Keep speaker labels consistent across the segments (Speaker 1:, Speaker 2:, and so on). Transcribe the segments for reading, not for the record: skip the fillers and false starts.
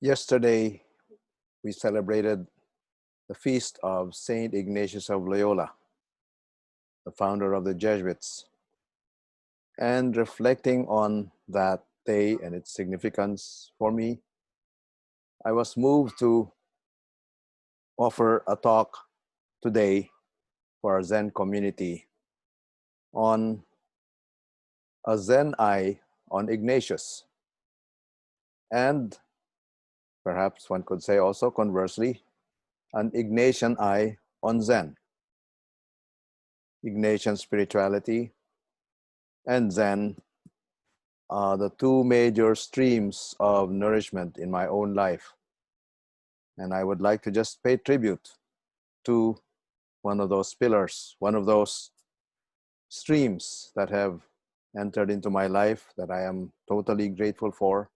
Speaker 1: Yesterday, we celebrated the feast of Saint Ignatius of Loyola, the founder of the Jesuits. And reflecting on that day and its significance for me, I was moved to offer a talk today for our Zen community on a Zen eye on Ignatius. And perhaps one could say also conversely, an Ignatian eye on Zen. Ignatian spirituality and Zen are the two major streams of nourishment in my own life. And I would like to just pay tribute to one of those pillars, one of those streams that have entered into my life that I am totally grateful for,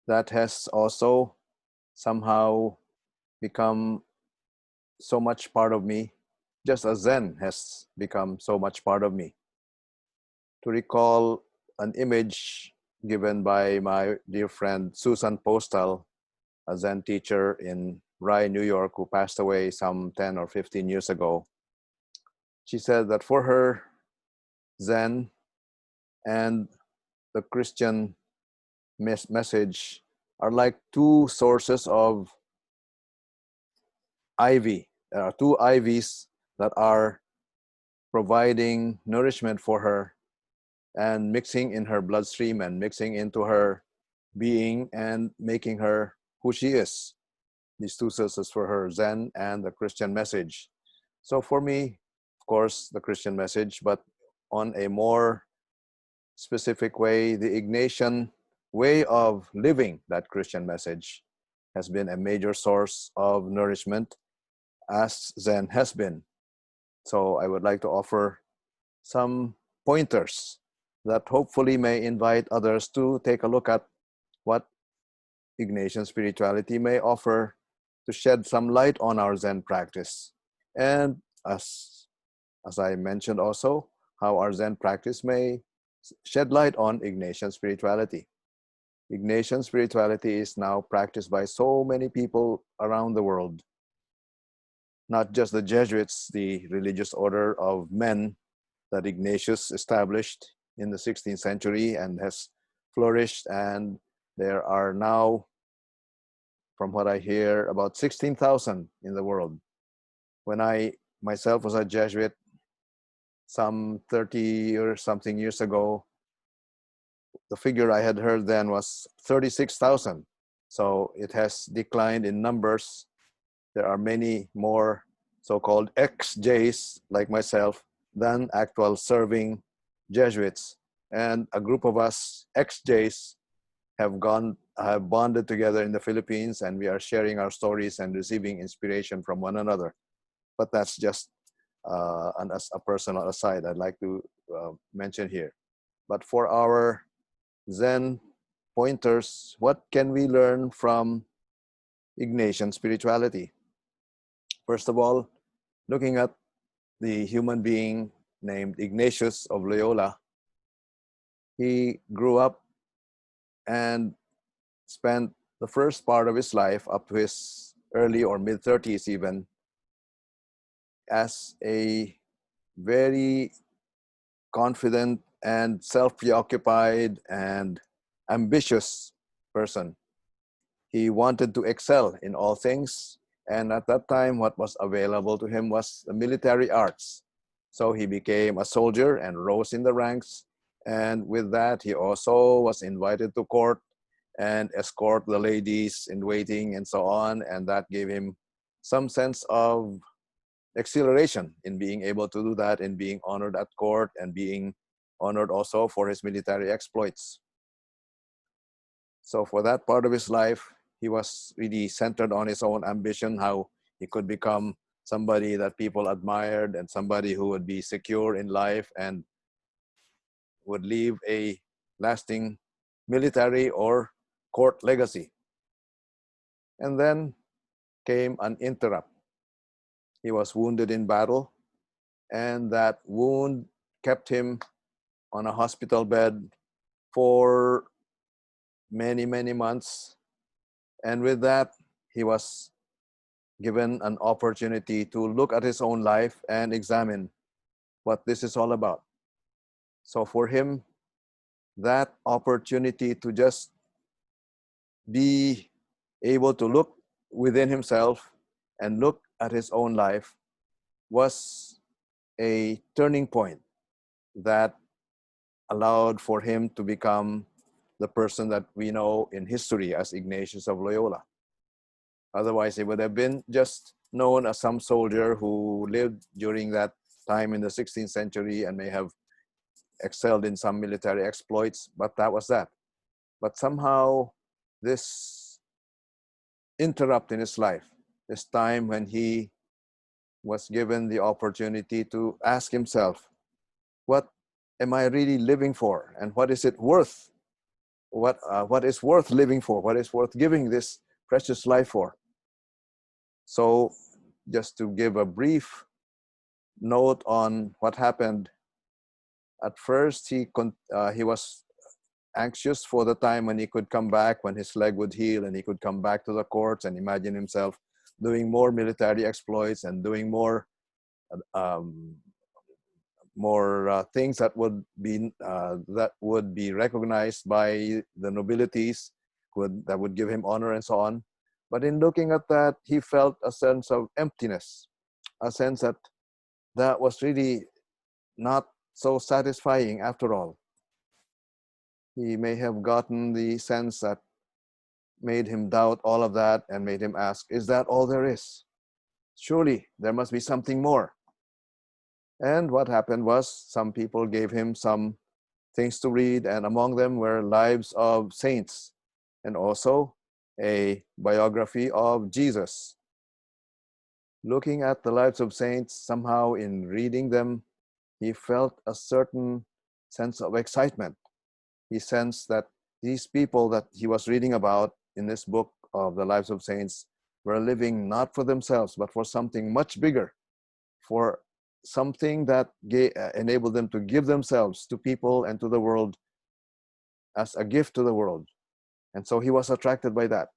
Speaker 1: that has also somehow become so much part of me, just as Zen has become so much part of me. To recall an image given by my dear friend Susan Postal, a Zen teacher in Rye, New York, who passed away some 10 or 15 years ago. She said that for her, Zen and the Christian message are like two sources of ivy. There are two ivies that are providing nourishment for her and mixing in her bloodstream and mixing into her being and making her who she is. These two sources for her, Zen and the Christian message. So for me, of course, the Christian message, but on a more specific way, the Ignatian way of living that Christian message has been a major source of nourishment, as Zen has been. So I would like to offer some pointers that hopefully may invite others to take a look at what Ignatian spirituality may offer to shed some light on our Zen practice. And as I mentioned also, how our Zen practice may shed light on Ignatian spirituality. Ignatian spirituality is now practiced by so many people around the world. Not just the Jesuits, the religious order of men that Ignatius established in the 16th century and has flourished, and there are now, from what I hear, about 16,000 in the world. When I myself was a Jesuit some 30 or something years ago, the figure I had heard then was 36,000. So it has declined in numbers. There are many more so-called ex-Js like myself than actual serving Jesuits. And a group of us ex-Js have bonded together in the Philippines, and we are sharing our stories and receiving inspiration from one another. But that's just a personal aside I'd like to mention here. But for our Zen pointers, what can we learn from Ignatian spirituality? First of all, looking at the human being named Ignatius of Loyola, he grew up and spent the first part of his life up to his early or mid-30s even as a very confident and self-preoccupied and ambitious person. He wanted to excel in all things, and at that time what was available to him was the military arts. So he became a soldier and rose in the ranks, and with that he also was invited to court and escort the ladies in waiting and so on, and that gave him some sense of exhilaration in being able to do that and being honored at court and being honored also for his military exploits. So for that part of his life, he was really centered on his own ambition, how he could become somebody that people admired and somebody who would be secure in life and would leave a lasting military or court legacy. And then came an interrupt. He was wounded in battle, and that wound kept him on a hospital bed for many, many months. And with that, he was given an opportunity to look at his own life and examine what this is all about. So for him, that opportunity to just be able to look within himself and look at his own life was a turning point that allowed for him to become the person that we know in history as Ignatius of Loyola. Otherwise, he would have been just known as some soldier who lived during that time in the 16th century and may have excelled in some military exploits, but that was that. But somehow this interrupt in his life, this time when he was given the opportunity to ask himself, what am I really living for? And what is it worth? What is worth living for? What is worth giving this precious life for? So just to give a brief note on what happened, at first he was anxious for the time when he could come back, when his leg would heal and he could come back to the courts and imagine himself doing more military exploits and doing more um, things that would be recognized by the nobilities, that would give him honor and so on. But in looking at that, he felt a sense of emptiness, a sense that that was really not so satisfying after all. He may have gotten the sense that made him doubt all of that and made him ask, is that all there is? Surely there must be something more. And what happened was some people gave him some things to read, and among them were lives of saints and also a biography of Jesus. Looking at the lives of saints, somehow in reading them, he felt a certain sense of excitement. He sensed that these people that he was reading about in this book of the lives of saints were living not for themselves, but for something much bigger, for something that enabled them to give themselves to people and to the world as a gift to the world. And so he was attracted by that.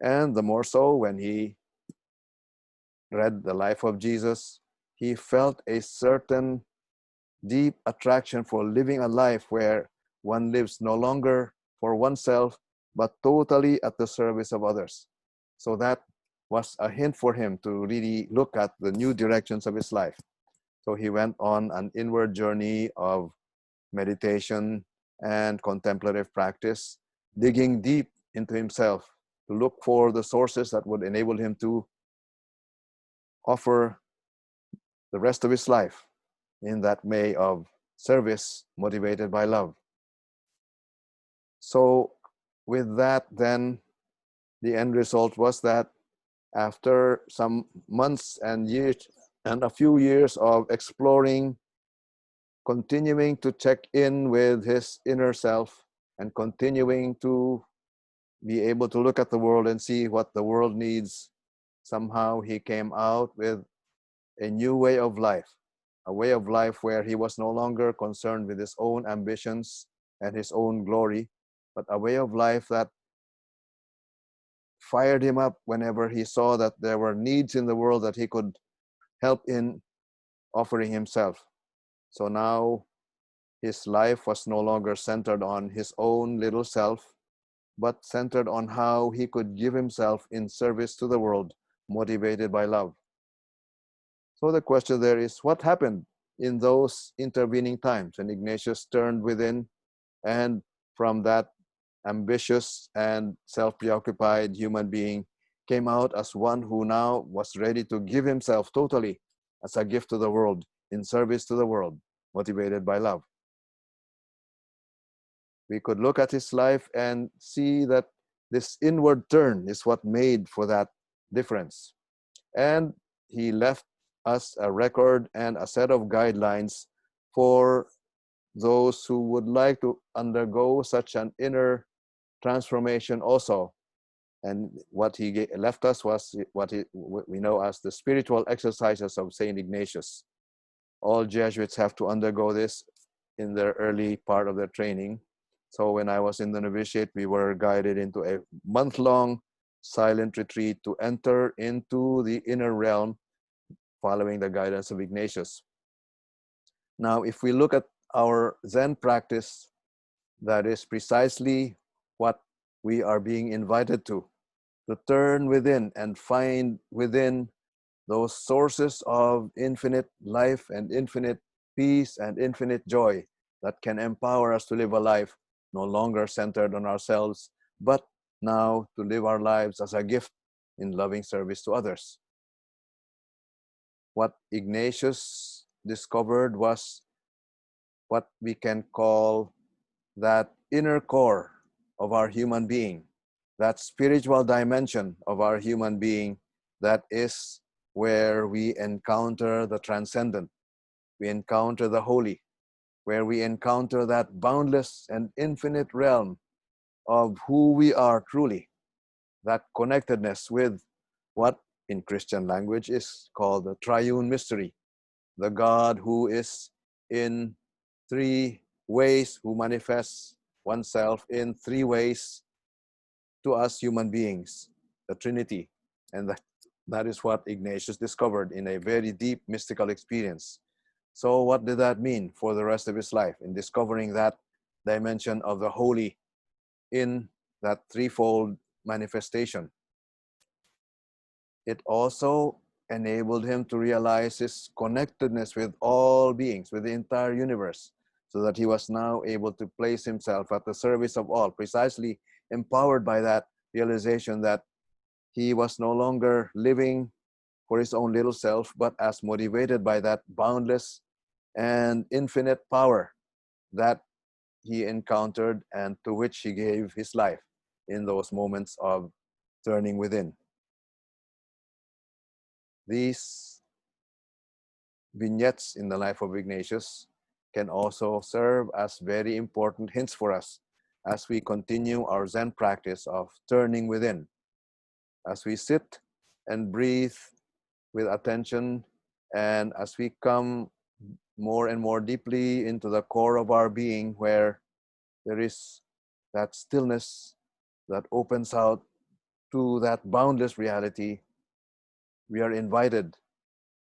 Speaker 1: And the more so when he read the life of Jesus, he felt a certain deep attraction for living a life where one lives no longer for oneself, but totally at the service of others. So that was a hint for him to really look at the new directions of his life. So he went on an inward journey of meditation and contemplative practice, digging deep into himself to look for the sources that would enable him to offer the rest of his life in that way of service motivated by love. So with that, then the end result was that after some months and years and a few years of exploring, continuing to check in with his inner self and continuing to be able to look at the world and see what the world needs, somehow he came out with a new way of life, a way of life where he was no longer concerned with his own ambitions and his own glory, but a way of life that fired him up whenever he saw that there were needs in the world that he could help in offering himself. So now his life was no longer centered on his own little self, but centered on how he could give himself in service to the world, motivated by love. So the question there is, what happened in those intervening times when Ignatius turned within and from that ambitious and self-preoccupied human being came out as one who now was ready to give himself totally as a gift to the world, in service to the world, motivated by love? We could look at his life and see that this inward turn is what made for that difference. And he left us a record and a set of guidelines for those who would like to undergo such an inner transformation also. And what he left us was what we know as the spiritual exercises of St. Ignatius. All Jesuits have to undergo this in their early part of their training. So when I was in the novitiate, we were guided into a month-long silent retreat to enter into the inner realm following the guidance of Ignatius. Now, if we look at our Zen practice, that is precisely what we are being invited to turn within and find within those sources of infinite life and infinite peace and infinite joy that can empower us to live a life no longer centered on ourselves, but now to live our lives as a gift in loving service to others. What Ignatius discovered was what we can call that inner core of our human being, that spiritual dimension of our human being, that is where we encounter the transcendent, we encounter the holy, where we encounter that boundless and infinite realm of who we are truly, that connectedness with what in Christian language is called the triune mystery, the God who is in three ways, who manifests oneself in three ways to us human beings, the Trinity. And that is what Ignatius discovered in a very deep mystical experience. So what did that mean for the rest of his life in discovering that dimension of the holy in that threefold manifestation? It also enabled him to realize his connectedness with all beings, with the entire universe, so that he was now able to place himself at the service of all, precisely empowered by that realization that he was no longer living for his own little self, but as motivated by that boundless and infinite power that he encountered and to which he gave his life in those moments of turning within. These vignettes in the life of Ignatius can also serve as very important hints for us as we continue our Zen practice of turning within, as we sit and breathe with attention, and as we come more and more deeply into the core of our being, where there is that stillness that opens out to that boundless reality. We are invited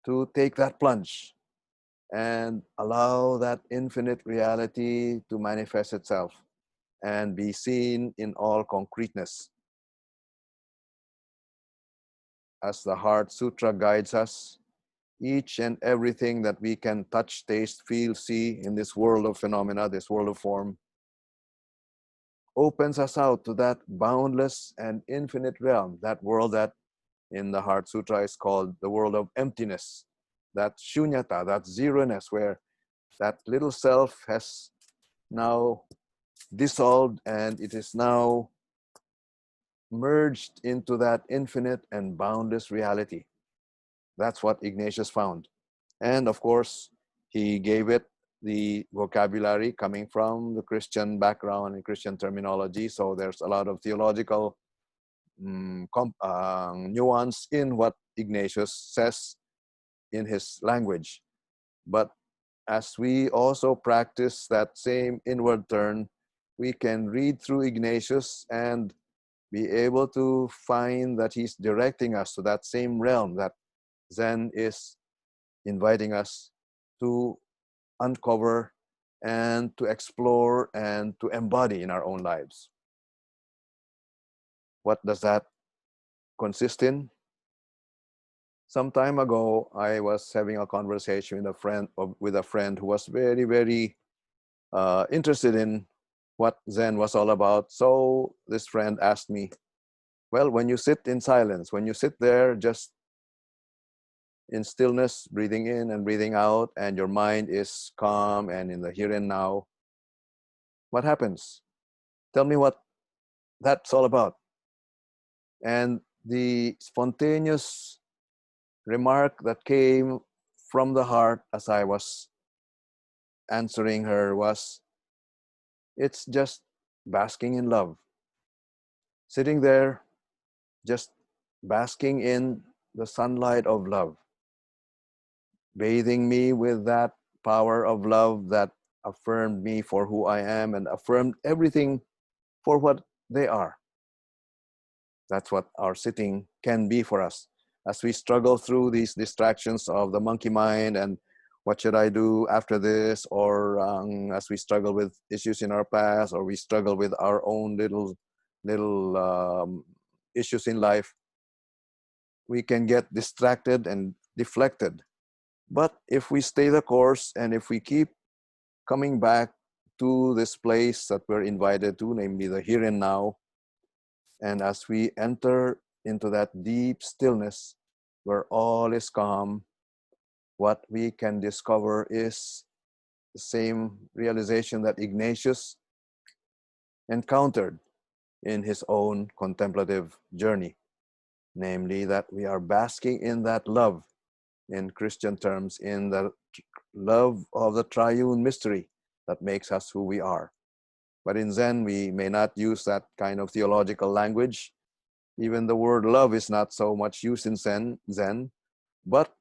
Speaker 1: to take that plunge and allow that infinite reality to manifest itself and be seen in all concreteness. As the Heart Sutra guides us, each and everything that we can touch, taste, feel, see in this world of phenomena, this world of form, opens us out to that boundless and infinite realm, that world that in the Heart Sutra is called the world of emptiness, that shunyata, that zeroness, where that little self has now dissolved and it is now merged into that infinite and boundless reality. That's what Ignatius found. And of course, he gave it the vocabulary coming from the Christian background and Christian terminology. So there's a lot of theological nuance in what Ignatius says in his language. But as we also practice that same inward turn, we can read through Ignatius and be able to find that he's directing us to that same realm that Zen is inviting us to uncover and to explore and to embody in our own lives. What does that consist in? Some time ago, I was having a conversation with a friend who was very, very interested in what Zen was all about. So this friend asked me, well, when you sit in silence, when you sit there just in stillness, breathing in and breathing out, and your mind is calm and in the here and now, what happens? Tell me what that's all about. And the spontaneous remark that came from the heart as I was answering her was, it's just basking in love. Sitting there, just basking in the sunlight of love, bathing me with that power of love that affirmed me for who I am and affirmed everything for what they are. That's what our sitting can be for us. As we struggle through these distractions of the monkey mind and what should I do after this, or as we struggle with issues in our past, or we struggle with our own little issues in life, we can get distracted and deflected. But if we stay the course and if we keep coming back to this place that we're invited to, namely the here and now, and as we enter into that deep stillness where all is calm, what we can discover is the same realization that Ignatius encountered in his own contemplative journey, namely that we are basking in that love, in Christian terms, in the love of the triune mystery that makes us who we are. But in Zen, we may not use that kind of theological language. Even the word love is not so much used in Zen, but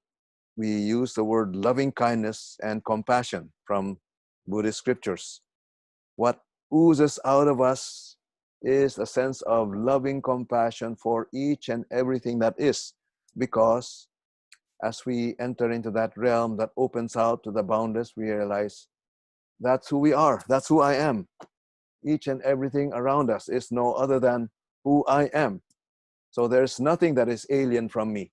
Speaker 1: we use the word loving kindness and compassion from Buddhist scriptures. What oozes out of us is a sense of loving compassion for each and everything that is, because as we enter into that realm that opens out to the boundless, we realize that's who we are, that's who I am. Each and everything around us is no other than who I am. So there's nothing that is alien from me.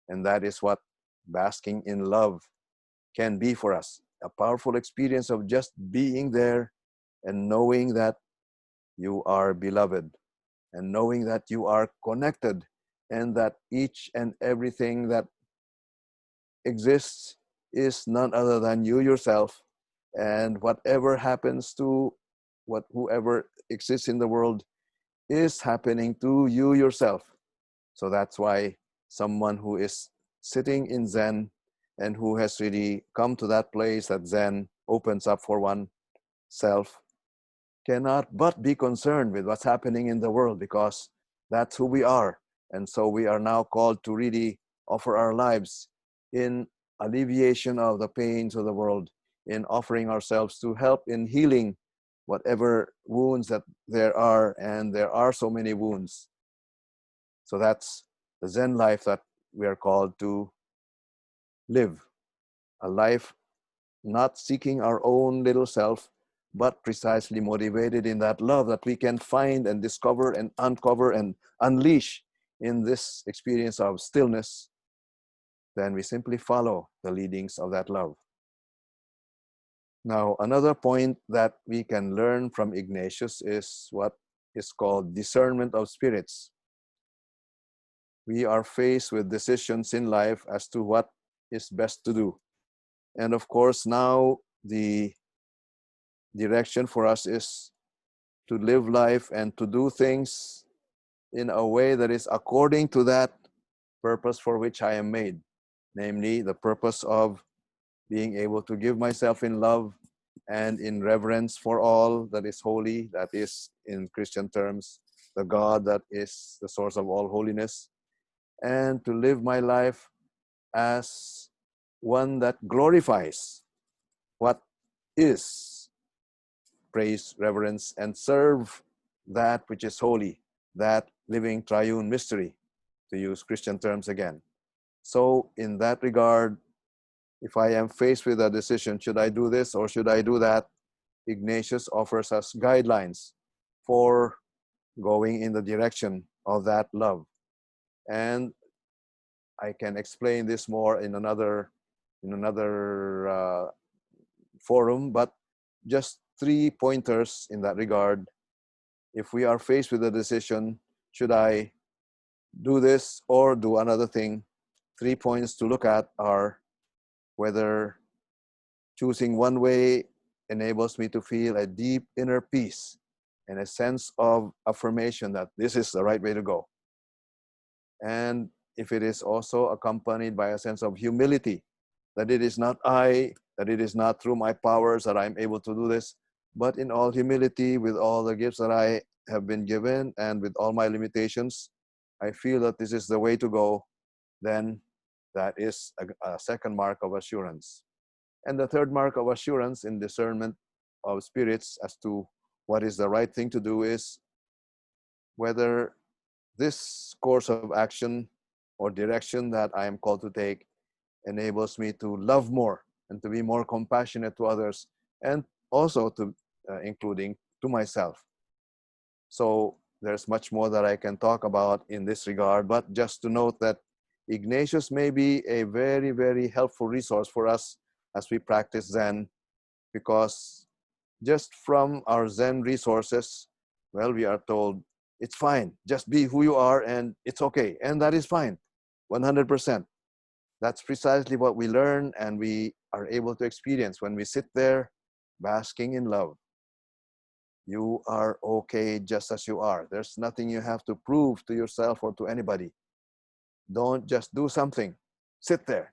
Speaker 1: And that is what basking in love can be for us. A powerful experience of just being there and knowing that you are beloved and knowing that you are connected and that each and everything that exists is none other than you yourself. And whatever happens to whoever exists in the world is happening to you yourself. So that's why someone who is sitting in Zen and who has really come to that place that Zen opens up for oneself cannot but be concerned with what's happening in the world, because that's who we are. And so we are now called to really offer our lives in alleviation of the pains of the world, in offering ourselves to help in healing whatever wounds that there are, and there are so many wounds. So that's the Zen life that we are called to live, a life not seeking our own little self, but precisely motivated in that love that we can find and discover and uncover and unleash in this experience of stillness. Then we simply follow the leadings of that love. Now, another point that we can learn from Ignatius is what is called discernment of spirits. We are faced with decisions in life as to what is best to do. And of course, now the direction for us is to live life and to do things in a way that is according to that purpose for which I am made, namely the purpose of being able to give myself in love and in reverence for all that is holy, that is, in Christian terms, the God that is the source of all holiness, and to live my life as one that glorifies what is, praise, reverence, and serve that which is holy, that living triune mystery, to use Christian terms again. So in that regard, if I am faced with a decision, should I do this or should I do that, Ignatius offers us guidelines for going in the direction of that love. And I can explain this more in another forum, but just 3 pointers in that regard. If we are faced with a decision, should I do this or do another thing, 3 points to look at are whether choosing one way enables me to feel a deep inner peace and a sense of affirmation that this is the right way to go. And if it is also accompanied by a sense of humility, that it is not I, that it is not through my powers that I'm able to do this, but in all humility, with all the gifts that I have been given and with all my limitations, I feel that this is the way to go, then that is a second mark of assurance. And the third mark of assurance in discernment of spirits as to what is the right thing to do is whether this course of action or direction that I am called to take enables me to love more and to be more compassionate to others, and also to including to myself. So there's much more that I can talk about in this regard, but just to note that Ignatius may be a very, very helpful resource for us as we practice Zen, because just from our Zen resources, well, we are told it's fine, just be who you are and it's okay. And that is fine, 100%. That's precisely what we learn and we are able to experience when we sit there basking in love. You are okay just as you are. There's nothing you have to prove to yourself or to anybody. Don't just do something. Sit there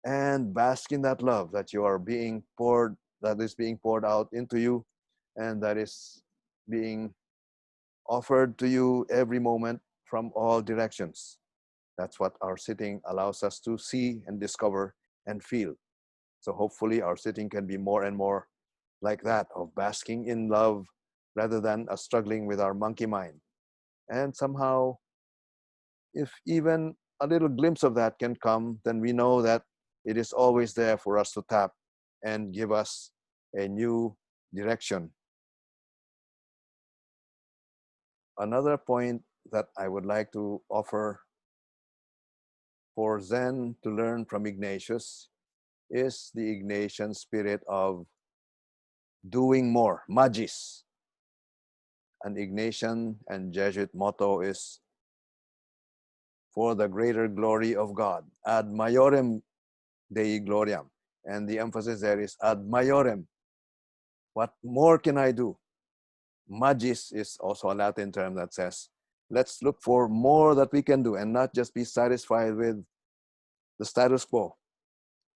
Speaker 1: and bask in that love that you are being poured, that is being poured out into you, and that is being offered to you every moment from all directions. That's what our sitting allows us to see and discover and feel. So hopefully our sitting can be more and more like that, of basking in love rather than struggling with our monkey mind. And somehow, if even a little glimpse of that can come, then we know that it is always there for us to tap and give us a new direction. Another point that I would like to offer for Zen to learn from Ignatius is the Ignatian spirit of doing more, magis. An Ignatian and Jesuit motto is for the greater glory of God, ad maiorem Dei gloriam. And the emphasis there is ad maiorem. What more can I do? Magis is also a Latin term that says, let's look for more that we can do and not just be satisfied with the status quo.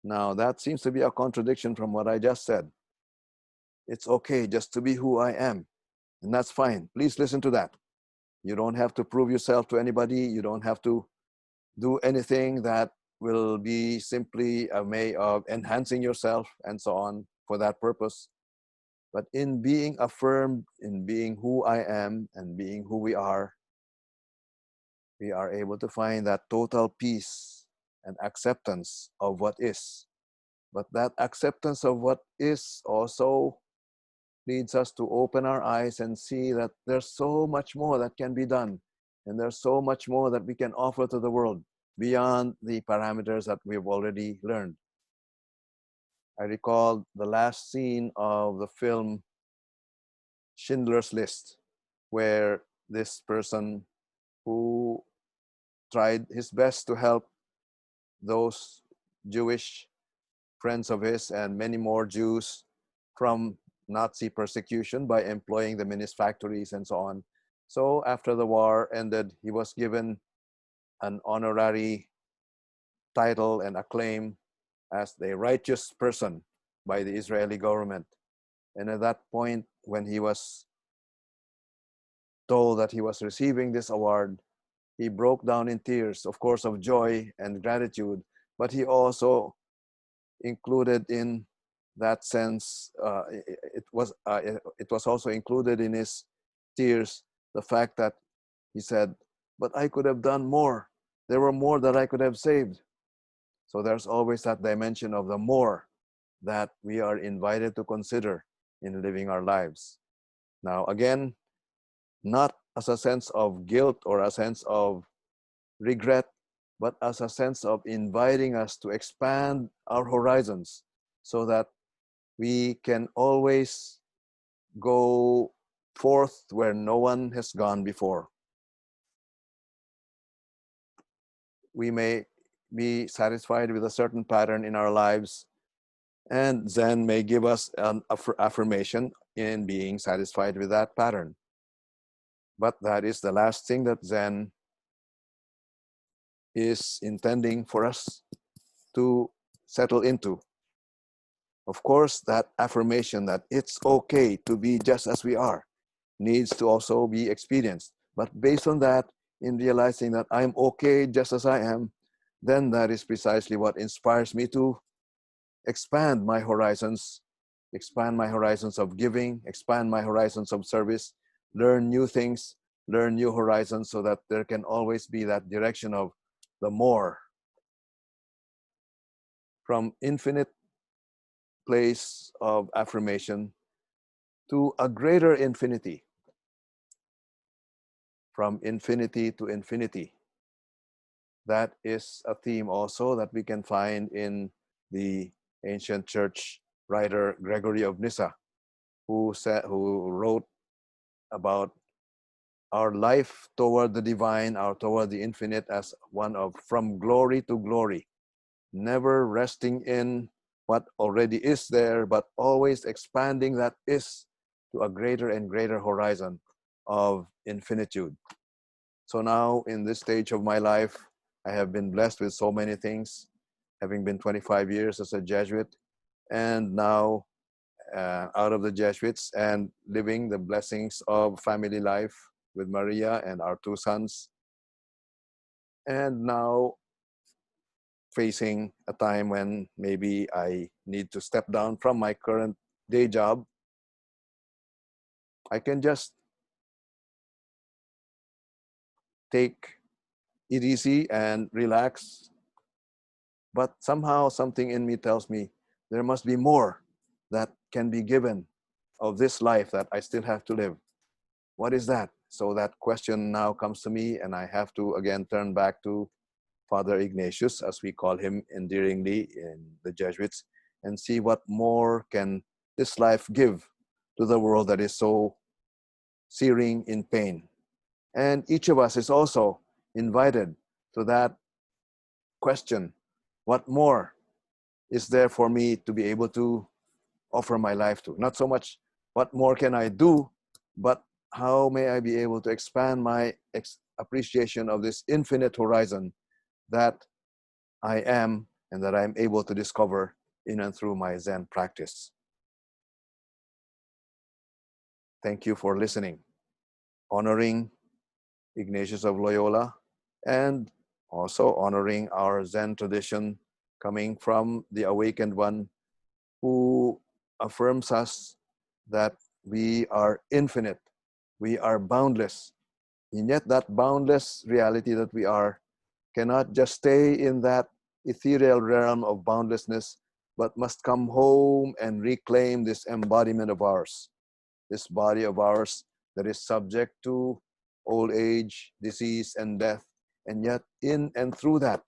Speaker 1: Now, that seems to be a contradiction from what I just said. It's okay just to be who I am, and that's fine. Please listen to that. You don't have to prove yourself to anybody. You don't have to do anything that will be simply a way of enhancing yourself and so on for that purpose. But in being affirmed, in being who I am and being who we are able to find that total peace and acceptance of what is. But that acceptance of what is also leads us to open our eyes and see that there's so much more that can be done. And there's so much more that we can offer to the world beyond the parameters that we've already learned. I recall the last scene of the film Schindler's List, where this person who tried his best to help those Jewish friends of his and many more Jews from Nazi persecution by employing them in his factories and so on. So after the war ended, he was given an honorary title and acclaim as the righteous person by the Israeli government. And at that point, when he was told that he was receiving this award, he broke down in tears, of course, of joy and gratitude, but he also included in that sense, it was also included in his tears, the fact that he said, but I could have done more. There were more that I could have saved. So there's always that dimension of the more that we are invited to consider in living our lives. Now, again, not as a sense of guilt or a sense of regret, but as a sense of inviting us to expand our horizons so that we can always go forth where no one has gone before. We may be satisfied with a certain pattern in our lives, and Zen may give us an affirmation in being satisfied with that pattern. But that is the last thing that Zen is intending for us to settle into. Of course, that affirmation that it's okay to be just as we are needs to also be experienced. But based on that, in realizing that I'm okay just as I am, then that is precisely what inspires me to expand my horizons of giving, expand my horizons of service, learn new things, learn new horizons so that there can always be that direction of the more, from infinite place of affirmation to a greater infinity, from infinity to infinity. That is a theme also that we can find in the ancient church writer Gregory of Nyssa, who wrote about our life toward the divine, or toward the infinite, as one of from glory to glory, never resting in what already is there, but always expanding that is to a greater and greater horizon of infinitude. So now, in this stage of my life, I have been blessed with so many things, having been 25 years as a Jesuit, and now out of the Jesuits and living the blessings of family life with Maria and our two sons, and now facing a time when maybe I need to step down from my current day job. I can just take it easy and relax, but somehow something in me tells me there must be more that can be given of this life that I still have to live. What is that? So that question now comes to me, and I have to again turn back to Father Ignatius, as we call him endearingly in the Jesuits, and see what more can this life give to the world that is so searing in pain. And each of us is also invited to that question: what more is there for me to be able to offer my life to? Not so much what more can I do, but how may I be able to expand my appreciation of this infinite horizon that I am and that I'm able to discover in and through my Zen practice. Thank you for listening, honoring Ignatius of Loyola, and also honoring our Zen tradition coming from the Awakened One, who affirms us that we are infinite, we are boundless, and yet that boundless reality that we are cannot just stay in that ethereal realm of boundlessness, but must come home and reclaim this embodiment of ours, this body of ours that is subject to old age, disease, and death, and yet in and through that,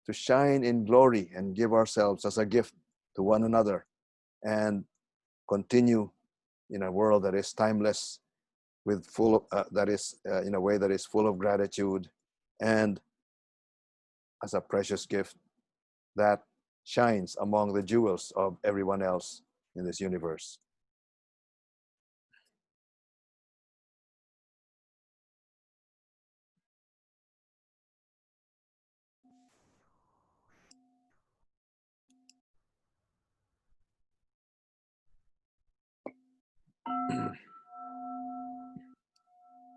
Speaker 1: to shine in glory and give ourselves as a gift to one another and continue in a world that is timeless, with full of, that is in a way that is full of gratitude, and as a precious gift that shines among the jewels of everyone else in this universe.